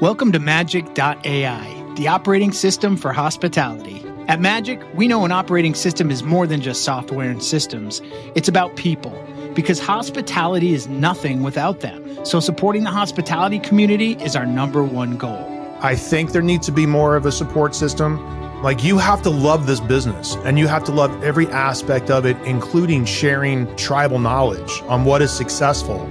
Welcome to majc.ai, the operating system for hospitality. At MAJC, we know an operating system is more than just software and systems. It's about people, because hospitality is nothing without them. So supporting the hospitality community is our number one goal. I think there needs to be more of a support system. Like, you have to love this business and you have to love every aspect of it, including sharing tribal knowledge on what is successful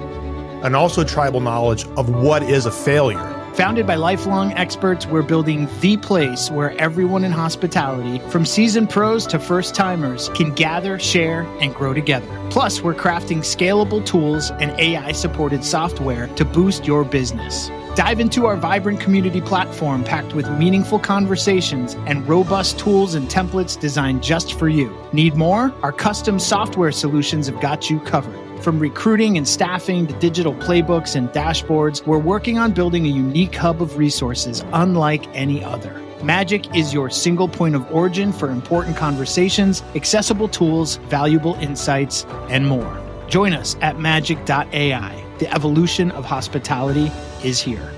and also tribal knowledge of what is a failure. Founded by lifelong experts, we're building the place where everyone in hospitality, from seasoned pros to first-timers, can gather, share, and grow together. Plus, we're crafting scalable tools and AI-supported software to boost your business. Dive into our vibrant community platform packed with meaningful conversations and robust tools and templates designed just for you. Need more? Our custom software solutions have got you covered. From recruiting and staffing to digital playbooks and dashboards, we're working on building a unique hub of resources unlike any other. MAJC is your single point of origin for important conversations, accessible tools, valuable insights, and more. Join us at majc.ai. The evolution of hospitality is here.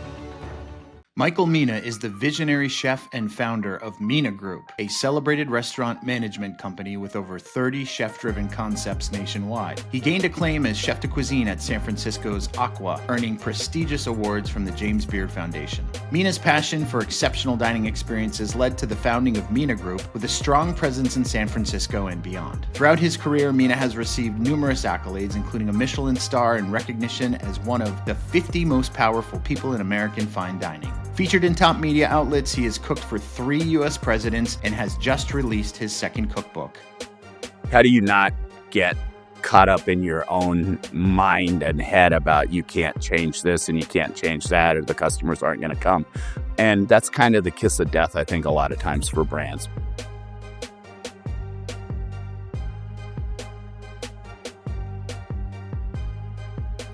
Michael Mina is the visionary chef and founder of Mina Group, a celebrated restaurant management company with over 30 chef-driven concepts nationwide. He gained acclaim as chef de cuisine at San Francisco's Aqua, earning prestigious awards from the James Beard Foundation. Mina's passion for exceptional dining experiences led to the founding of Mina Group, with a strong presence in San Francisco and beyond. Throughout his career, Mina has received numerous accolades, including a Michelin star and recognition as one of the 50 most powerful people in American fine dining. Featured in top media outlets, he has cooked for 3 U.S. presidents and has just released his second cookbook. How do you not get caught up in your own mind and head about you can't change this and you can't change that, or the customers aren't going to come? And that's kind of the kiss of death, I think, a lot of times for brands.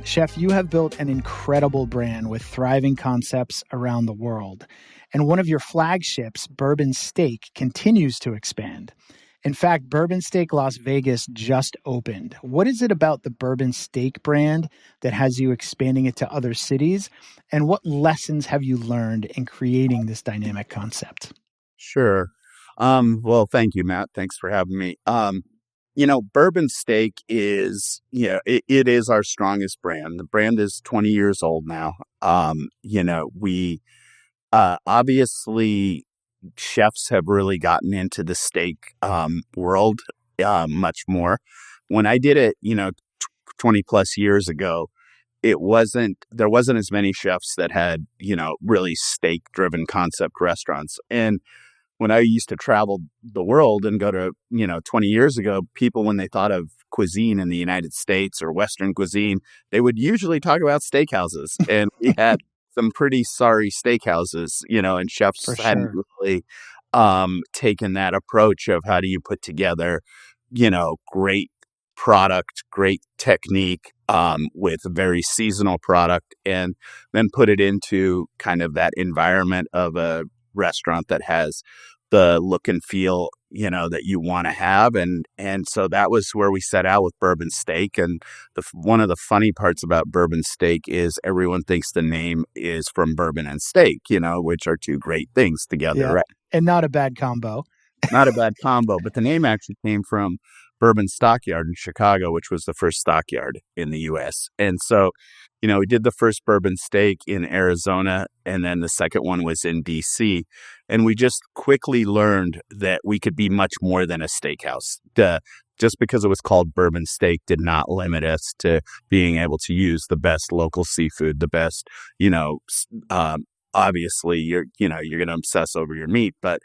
Chef, you have built an incredible brand with thriving concepts around the world. And one of your flagships, Bourbon Steak, continues to expand. In fact, Bourbon Steak Las Vegas just opened. What is it about the Bourbon Steak brand that has you expanding it to other cities? And what lessons have you learned in creating this dynamic concept? Sure. Well, thank you, Matt. Thanks for having me. Bourbon Steak is, it is our strongest brand. The brand is 20 years old now. We obviously, chefs have really gotten into the steak world much more. When I did it, 20 plus years ago, there wasn't as many chefs that had, really steak driven concept restaurants. And when I used to travel the world and go to, 20 years ago, people, when they thought of cuisine in the United States or Western cuisine, they would usually talk about steakhouses. And we had some pretty sorry steakhouses, and chefs hadn't really taken that approach of how do you put together, great product, great technique with a very seasonal product, and then put it into kind of that environment of a restaurant that has the look and feel, that you want to have. And so that was where we set out with Bourbon Steak. And one of the funny parts about Bourbon Steak is everyone thinks the name is from bourbon and steak, which are two great things together, right? And not a bad combo. Not a bad combo, but the name actually came from Bourbon Stockyard in Chicago, which was the first stockyard in the U.S. And so, we did the first Bourbon Steak in Arizona, and then the second one was in D.C. And we just quickly learned that we could be much more than a steakhouse. Just because it was called Bourbon Steak did not limit us to being able to use the best local seafood, the best, obviously you're going to obsess over your meat, but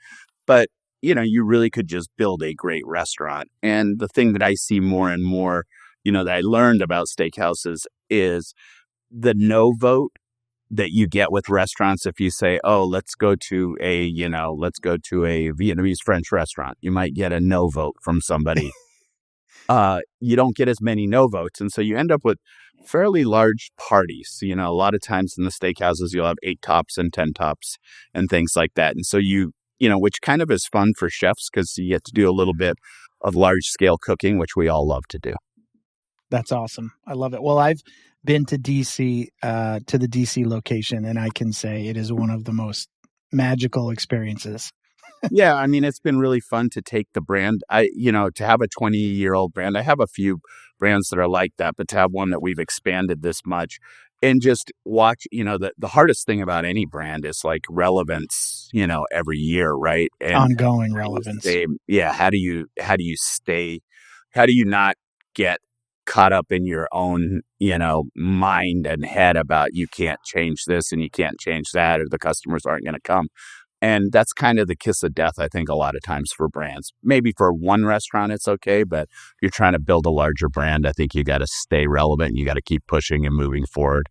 you really could just build a great restaurant. And the thing that I see more and more, that I learned about steakhouses is the no vote that you get with restaurants. If you say, oh, let's go to a Vietnamese French restaurant, you might get a no vote from somebody. You don't get as many no votes. And so you end up with fairly large parties. A lot of times in the steakhouses, you'll have 8 tops and 10 tops and things like that. And so which kind of is fun for chefs because you get to do a little bit of large scale cooking, which we all love to do. That's awesome. I love it. Well, I've been to DC, to the DC location, and I can say it is one of the most magical experiences. Yeah, I mean, it's been really fun to take the brand. To have a 20-year-old brand. I have a few brands that are like that, but to have one that we've expanded this much and just watch, the hardest thing about any brand is like relevance, every year, right? And Ongoing relevance. how do you stay, how do you not get caught up in your own, mind and head about you can't change this and you can't change that, or the customers aren't going to come. And that's kind of the kiss of death, I think, a lot of times for brands. Maybe for one restaurant, it's okay. But if you're trying to build a larger brand, I think you got to stay relevant. You got to keep pushing and moving forward.